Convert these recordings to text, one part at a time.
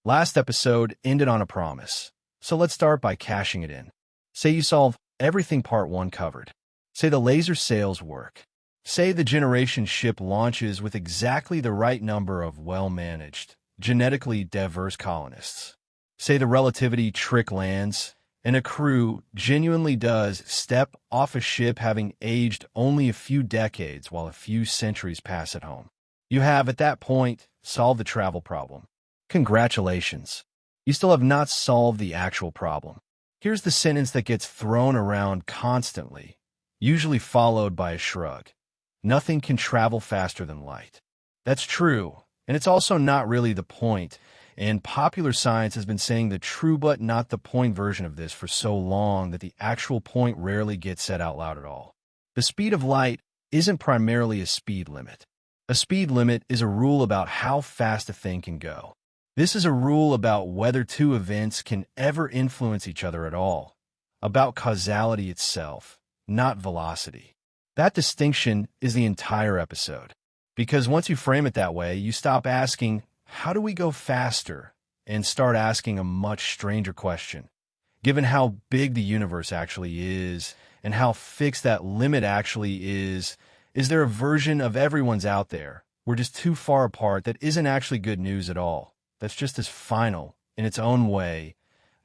Last episode ended on a promise, so let's start by cashing it in. Say you solve everything part 1 covered. Say the laser sails work. Say the generation ship launches with exactly the right number of well-managed, genetically diverse colonists. Say the relativity trick lands, and a crew genuinely does step off a ship having aged only a few decades while a few centuries pass at home. You have, at that point, solved the travel problem. Congratulations. You still have not solved the actual problem. Here's the sentence that gets thrown around constantly, usually followed by a shrug. Nothing can travel faster than light. That's true, and it's also not really the point, and popular science has been saying the true but not the point version of this for so long that the actual point rarely gets said out loud at all. The speed of light isn't primarily a speed limit. A speed limit is a rule about how fast a thing can go. This is a rule about whether two events can ever influence each other at all, about causality itself, not velocity. That distinction is the entire episode. Because once you frame it that way, you stop asking, how do we go faster? And start asking a much stranger question. Given how big the universe actually is, and how fixed that limit actually is there a version of everyone's out there? We're just too far apart that isn't actually good news at all. That's just as final, in its own way,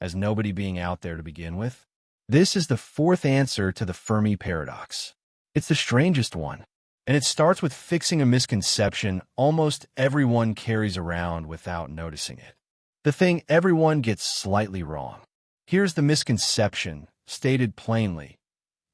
as nobody being out there to begin with. This is the fourth answer to the Fermi paradox. It's the strangest one. And it starts with fixing a misconception almost everyone carries around without noticing it. The thing everyone gets slightly wrong. Here's the misconception, stated plainly.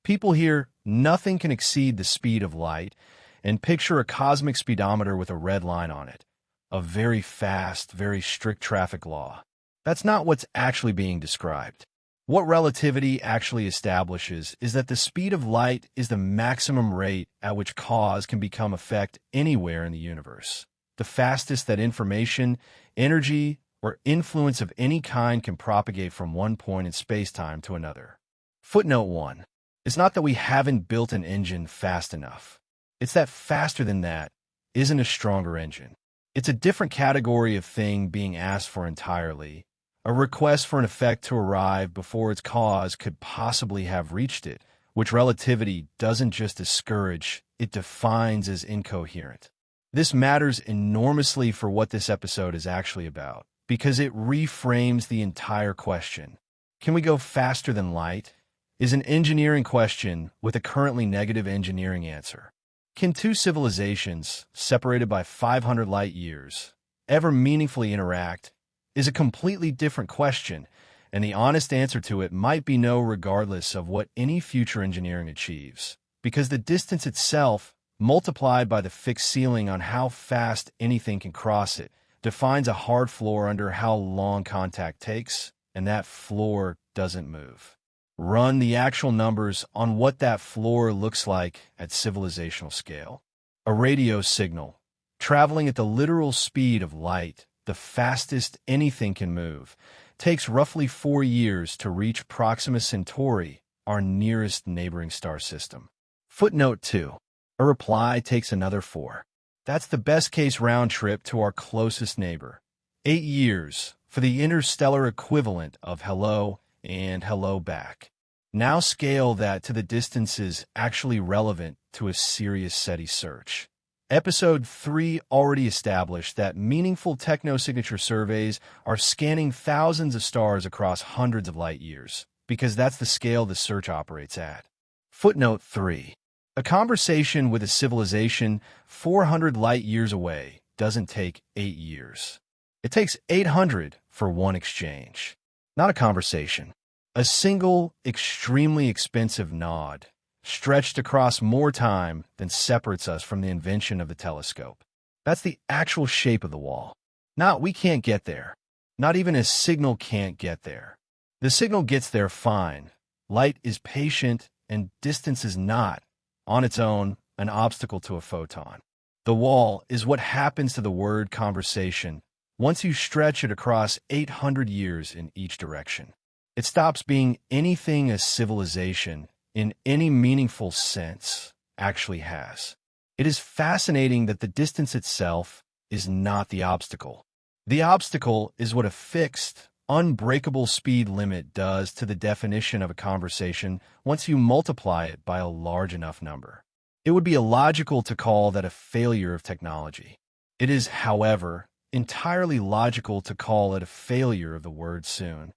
People hear nothing can exceed the speed of light and picture a cosmic speedometer with a red line on it. A very fast, very strict traffic law. That's not what's actually being described. What relativity actually establishes is that the speed of light is the maximum rate at which cause can become effect anywhere in the universe. The fastest that information, energy, or influence of any kind can propagate from one point in space-time to another. Footnote 1. It's not that we haven't built an engine fast enough. It's that faster than that isn't a stronger engine. It's a different category of thing being asked for entirely. A request for an effect to arrive before its cause could possibly have reached it, which relativity doesn't just discourage, it defines as incoherent. This matters enormously for what this episode is actually about, because it reframes the entire question. Can we go faster than light? Is an engineering question with a currently negative engineering answer. Can two civilizations, separated by 500 light years, ever meaningfully interact? Is a completely different question, and the honest answer to it might be no regardless of what any future engineering achieves, because the distance itself, multiplied by the fixed ceiling on how fast anything can cross it, defines a hard floor under how long contact takes, and that floor doesn't move. Run the actual numbers on what that floor looks like at civilizational scale. A radio signal, traveling at the literal speed of light, the fastest anything can move, takes roughly 4 years to reach Proxima Centauri, our nearest neighboring star system. Footnote 2. A reply takes another 4. That's the best-case round trip to our closest neighbor. 8 years for the interstellar equivalent of hello and hello back. Now scale that to the distances actually relevant to a serious SETI search. Episode 3 already established that meaningful technosignature surveys are scanning thousands of stars across hundreds of light years, because that's the scale the search operates at. Footnote 3. A conversation with a civilization 400 light years away doesn't take 8 years. It takes 800 for one exchange. Not a conversation. A single, extremely expensive nod, stretched across more time than separates us from the invention of the telescope. That's the actual shape of the wall. Not we can't get there. Not even a signal can't get there. The signal gets there fine. Light is patient and distance is not, on its own, an obstacle to a photon. The wall is what happens to the word conversation once you stretch it across 800 years in each direction. It stops being anything a civilization, in any meaningful sense, actually has. It is fascinating that the distance itself is not the obstacle. The obstacle is what a fixed, unbreakable speed limit does to the definition of a conversation once you multiply it by a large enough number. It would be illogical to call that a failure of technology. It is, however, entirely logical to call it a failure of the word soon.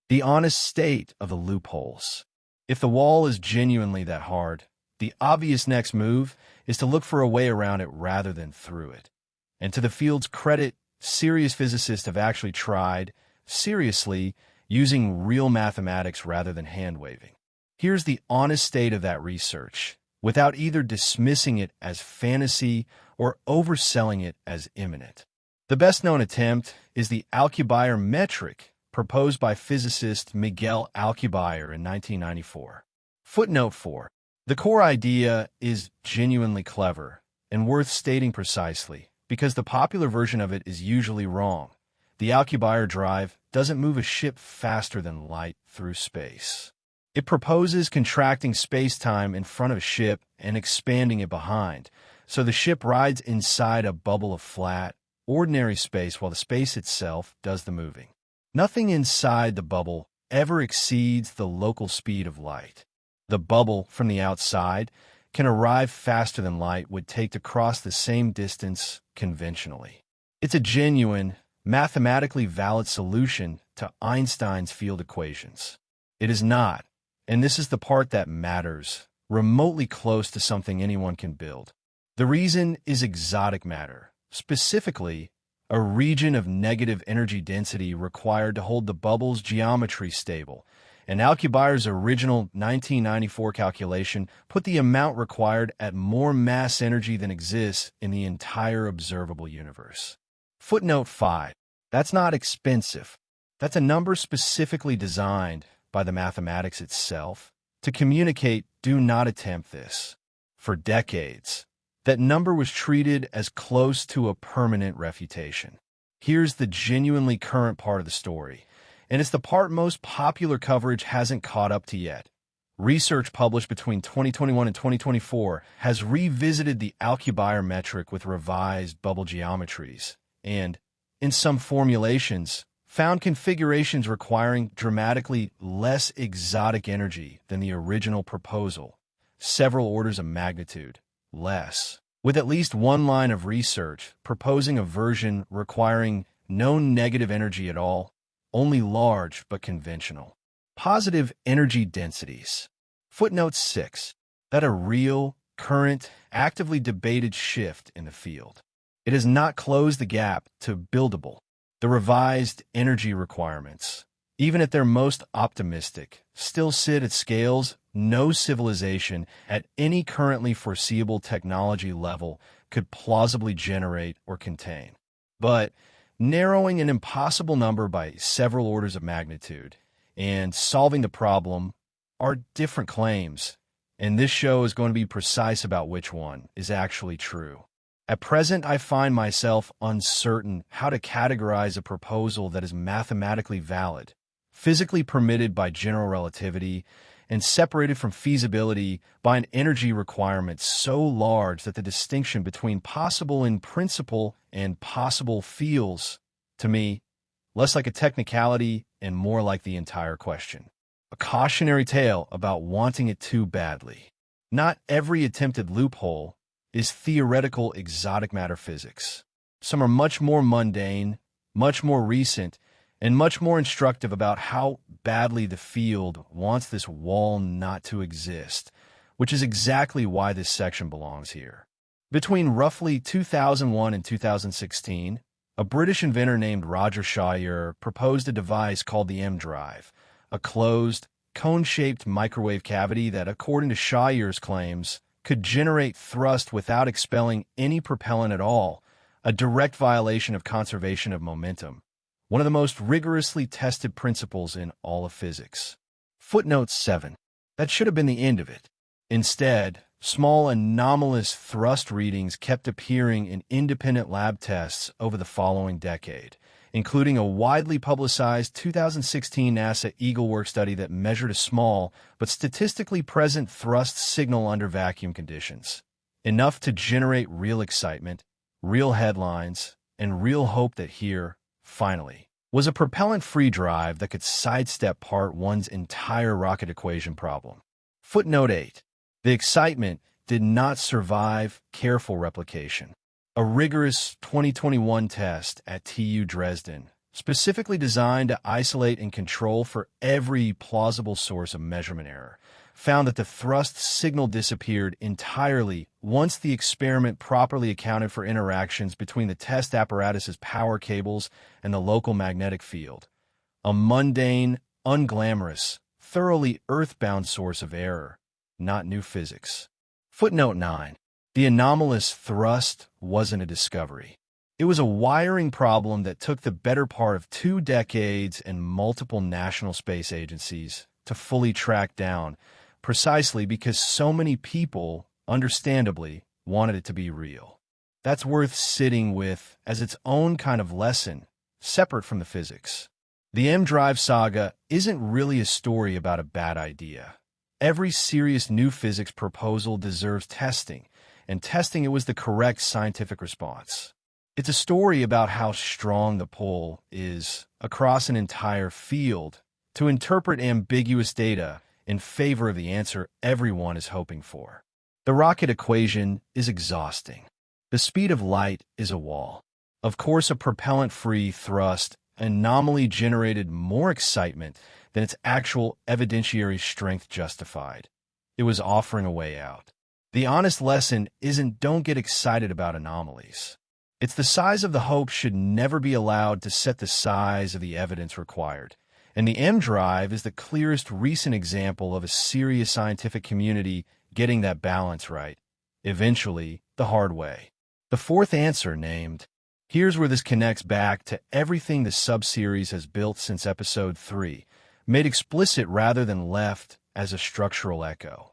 The honest state of the loopholes. If the wall is genuinely that hard, the obvious next move is to look for a way around it rather than through it. And to the field's credit, serious physicists have actually tried, seriously, using real mathematics rather than hand-waving. Here's the honest state of that research, without either dismissing it as fantasy or overselling it as imminent. The best-known attempt is the Alcubierre metric, proposed by physicist Miguel Alcubierre in 1994. Footnote 4. The core idea is genuinely clever and worth stating precisely, because the popular version of it is usually wrong. The Alcubierre drive doesn't move a ship faster than light through space. It proposes contracting space-time in front of a ship and expanding it behind, so the ship rides inside a bubble of flat, ordinary space while the space itself does the moving. Nothing inside the bubble ever exceeds the local speed of light. The bubble from the outside can arrive faster than light would take to cross the same distance conventionally. It's a genuine, mathematically valid solution to Einstein's field equations. It is not, and this is the part that matters, remotely close to something anyone can build. The reason is exotic matter, specifically a region of negative energy density required to hold the bubble's geometry stable, and Alcubierre's original 1994 calculation put the amount required at more mass energy than exists in the entire observable universe. Footnote 5. That's not expensive. That's a number specifically designed by the mathematics itself to communicate, do not attempt this. For decades, that number was treated as close to a permanent refutation. Here's the genuinely current part of the story, and it's the part most popular coverage hasn't caught up to yet. Research published between 2021 and 2024 has revisited the Alcubierre metric with revised bubble geometries, and, in some formulations, found configurations requiring dramatically less exotic energy than the original proposal, several orders of magnitude less, with at least one line of research proposing a version requiring no negative energy at all, only large but conventional positive energy densities. Footnote 6. That a real, current, actively debated shift in the field. It has not closed the gap to buildable. The revised energy requirements, even at their most optimistic, still sit at scales no civilization at any currently foreseeable technology level could plausibly generate or contain. But narrowing an impossible number by several orders of magnitude and solving the problem are different claims, and this show is going to be precise about which one is actually true. At present, I find myself uncertain how to categorize a proposal that is mathematically valid, physically permitted by general relativity, and separated from feasibility by an energy requirement so large that the distinction between possible in principle and possible feels, to me, less like a technicality and more like the entire question. A cautionary tale about wanting it too badly. Not every attempted loophole is theoretical exotic matter physics. Some are much more mundane, much more recent, and much more instructive about how badly the field wants this wall not to exist, which is exactly why this section belongs here. Between roughly 2001 and 2016, a British inventor named Roger Shawyer proposed a device called the M-Drive, a closed, cone-shaped microwave cavity that, according to Shawyer's claims, could generate thrust without expelling any propellant at all, a direct violation of conservation of momentum, one of the most rigorously tested principles in all of physics. Footnote 7. That should have been the end of it. Instead, small anomalous thrust readings kept appearing in independent lab tests over the following decade, including a widely publicized 2016 NASA EagleWork study that measured a small but statistically present thrust signal under vacuum conditions, enough to generate real excitement, real headlines, and real hope that here, finally, was a propellant-free drive that could sidestep Part 1's entire rocket equation problem. Footnote 8. The excitement did not survive careful replication. A rigorous 2021 test at TU Dresden, specifically designed to isolate and control for every plausible source of measurement error, found that the thrust signal disappeared entirely once the experiment properly accounted for interactions between the test apparatus's power cables and the local magnetic field. A mundane, unglamorous, thoroughly earthbound source of error, not new physics. Footnote 9. The anomalous thrust wasn't a discovery. It was a wiring problem that took the better part of 2 decades and multiple national space agencies to fully track down, precisely because so many people, understandably, wanted it to be real. That's worth sitting with as its own kind of lesson, separate from the physics. The M-Drive saga isn't really a story about a bad idea. Every serious new physics proposal deserves testing, and testing it was the correct scientific response. It's a story about how strong the pull is across an entire field to interpret ambiguous data in favor of the answer everyone is hoping for. The rocket equation is exhausting. The speed of light is a wall. Of course, a propellant-free thrust anomaly generated more excitement than its actual evidentiary strength justified. It was offering a way out. The honest lesson isn't don't get excited about anomalies. It's the size of the hope should never be allowed to set the size of the evidence required. And the M-Drive is the clearest recent example of a serious scientific community getting that balance right, eventually the hard way. The fourth answer named, here's where this connects back to everything the subseries has built since episode 3, made explicit rather than left as a structural echo.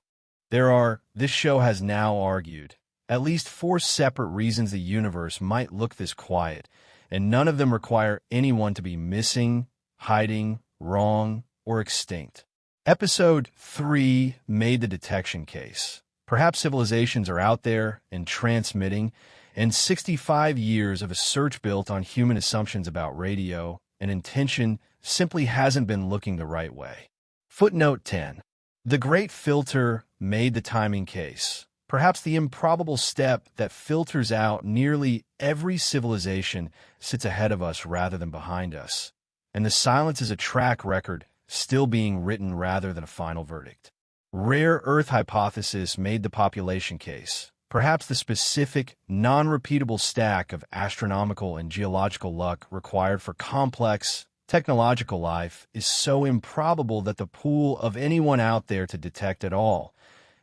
This show has now argued, at least 4 separate reasons the universe might look this quiet, and none of them require anyone to be missing, hiding, wrong, or extinct. Episode 3 made the detection case. Perhaps civilizations are out there and transmitting, and 65 years of a search built on human assumptions about radio and intention simply hasn't been looking the right way. Footnote 10. The Great Filter made the timing case. Perhaps the improbable step that filters out nearly every civilization sits ahead of us rather than behind us. And the silence is a track record still being written rather than a final verdict. Rare Earth hypothesis made the population case. Perhaps the specific, non-repeatable stack of astronomical and geological luck required for complex, technological life is so improbable that the pool of anyone out there to detect at all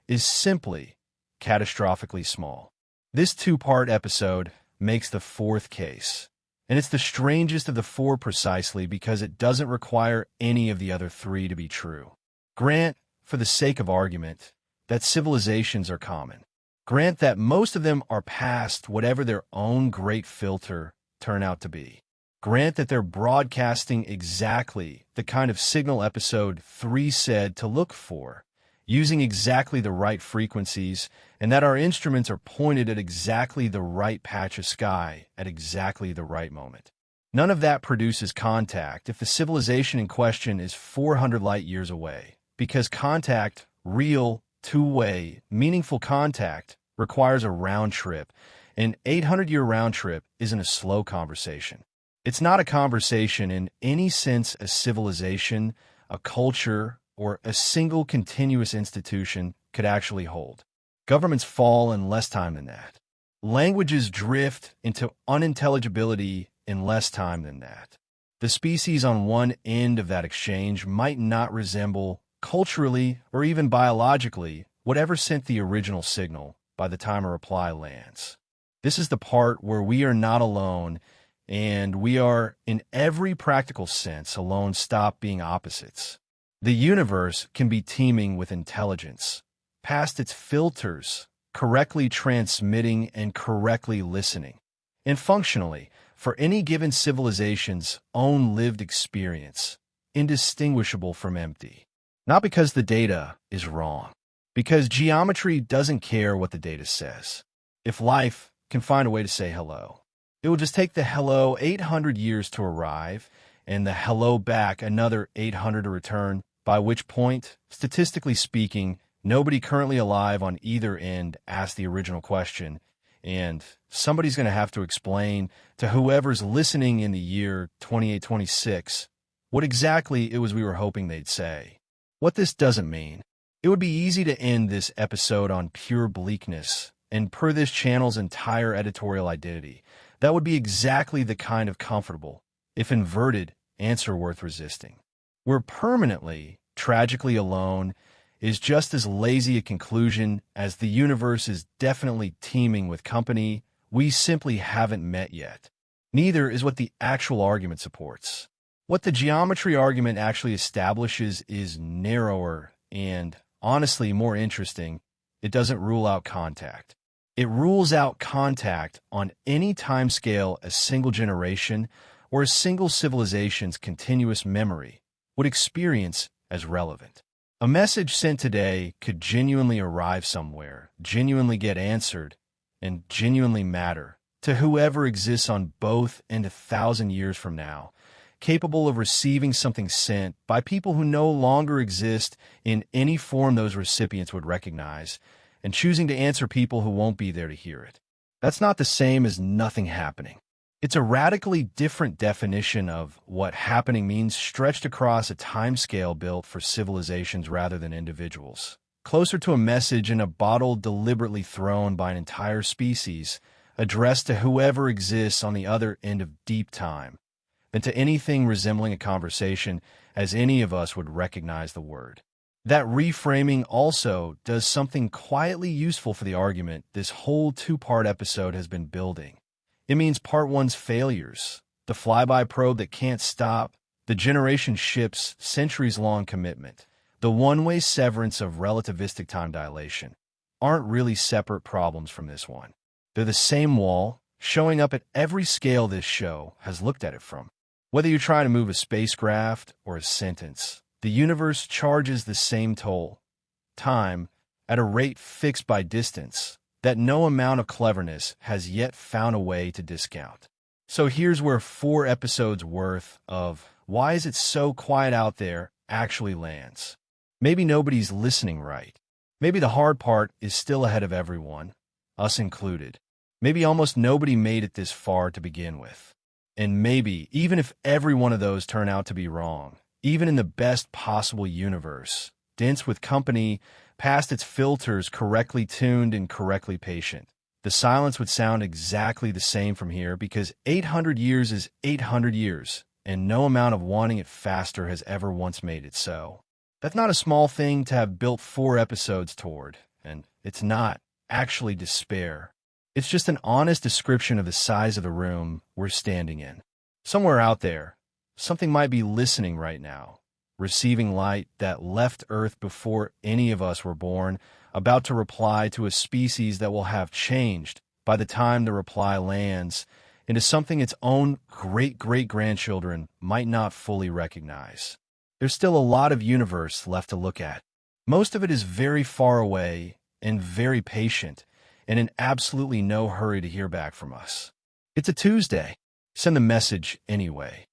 is simply catastrophically small. This 2-part episode makes the 4th case, and it's the strangest of the 4 precisely because it doesn't require any of the other 3 to be true. Grant, for the sake of argument, that civilizations are common. Grant that most of them are past whatever their own great filter turn out to be. Grant that they're broadcasting exactly the kind of signal episode 3 said to look for, using exactly the right frequencies, and that our instruments are pointed at exactly the right patch of sky at exactly the right moment. None of that produces contact if the civilization in question is 400 light years away, because contact, real, 2-way, meaningful contact, requires a round trip. An 800-year round trip isn't a slow conversation. It's not a conversation in any sense a civilization, a culture, or a single continuous institution could actually hold. Governments fall in less time than that. Languages drift into unintelligibility in less time than that. The species on one end of that exchange might not resemble, culturally or even biologically, whatever sent the original signal by the time a reply lands. This is the part where we are not alone, and we are, in every practical sense, alone stop being opposites. The universe can be teeming with intelligence, past its filters, correctly transmitting and correctly listening, and functionally, for any given civilization's own lived experience, indistinguishable from empty. Not because the data is wrong, because geometry doesn't care what the data says. If life can find a way to say hello, It will just take the hello 800 years to arrive and the hello back another 800 to return, by which point, statistically speaking, nobody currently alive on either end asked the original question, and somebody's going to have to explain to whoever's listening in the year 2826 what exactly it was we were hoping they'd say. What this doesn't mean. It would be easy to end this episode on pure bleakness, and per this channel's entire editorial identity, that would be exactly the kind of comfortable, if inverted, answer worth resisting. We're permanently, tragically alone is just as lazy a conclusion as the universe is definitely teeming with company we simply haven't met yet. Neither is what the actual argument supports. What the geometry argument actually establishes is narrower and, honestly, more interesting. It doesn't rule out contact. It rules out contact on any timescale a single generation or a single civilization's continuous memory would experience as relevant. A message sent today could genuinely arrive somewhere, genuinely get answered, and genuinely matter to whoever exists on both and 1,000 years from now, capable of receiving something sent by people who no longer exist in any form those recipients would recognize, and choosing to answer people who won't be there to hear it. That's not the same as nothing happening. It's a radically different definition of what happening means, stretched across a timescale built for civilizations rather than individuals. Closer to a message in a bottle deliberately thrown by an entire species, addressed to whoever exists on the other end of deep time, than to anything resembling a conversation as any of us would recognize the word. That reframing also does something quietly useful for the argument this whole two-part episode has been building. It means part one's failures, the flyby probe that can't stop, the generation ship's centuries-long commitment, the one-way severance of relativistic time dilation, aren't really separate problems from this one. They're the same wall, showing up at every scale this show has looked at it from. Whether you're trying to move a spacecraft or a sentence, the universe charges the same toll, time, at a rate fixed by distance, that no amount of cleverness has yet found a way to discount. So here's where 4 episodes worth of Why Is It So Quiet Out There actually lands. Maybe nobody's listening right. Maybe the hard part is still ahead of everyone, us included. Maybe almost nobody made it this far to begin with. And maybe, even if every one of those turn out to be wrong, even in the best possible universe, dense with company, past its filters, correctly tuned and correctly patient, the silence would sound exactly the same from here, because 800 years is 800 years, and no amount of wanting it faster has ever once made it so. That's not a small thing to have built 4 episodes toward, and it's not actually despair. It's just an honest description of the size of the room we're standing in. Somewhere out there, something might be listening right now, receiving light that left Earth before any of us were born, about to reply to a species that will have changed by the time the reply lands into something its own great-great-grandchildren might not fully recognize. There's still a lot of universe left to look at. Most of it is very far away and very patient, and in absolutely no hurry to hear back from us. It's a Tuesday. Send the message anyway.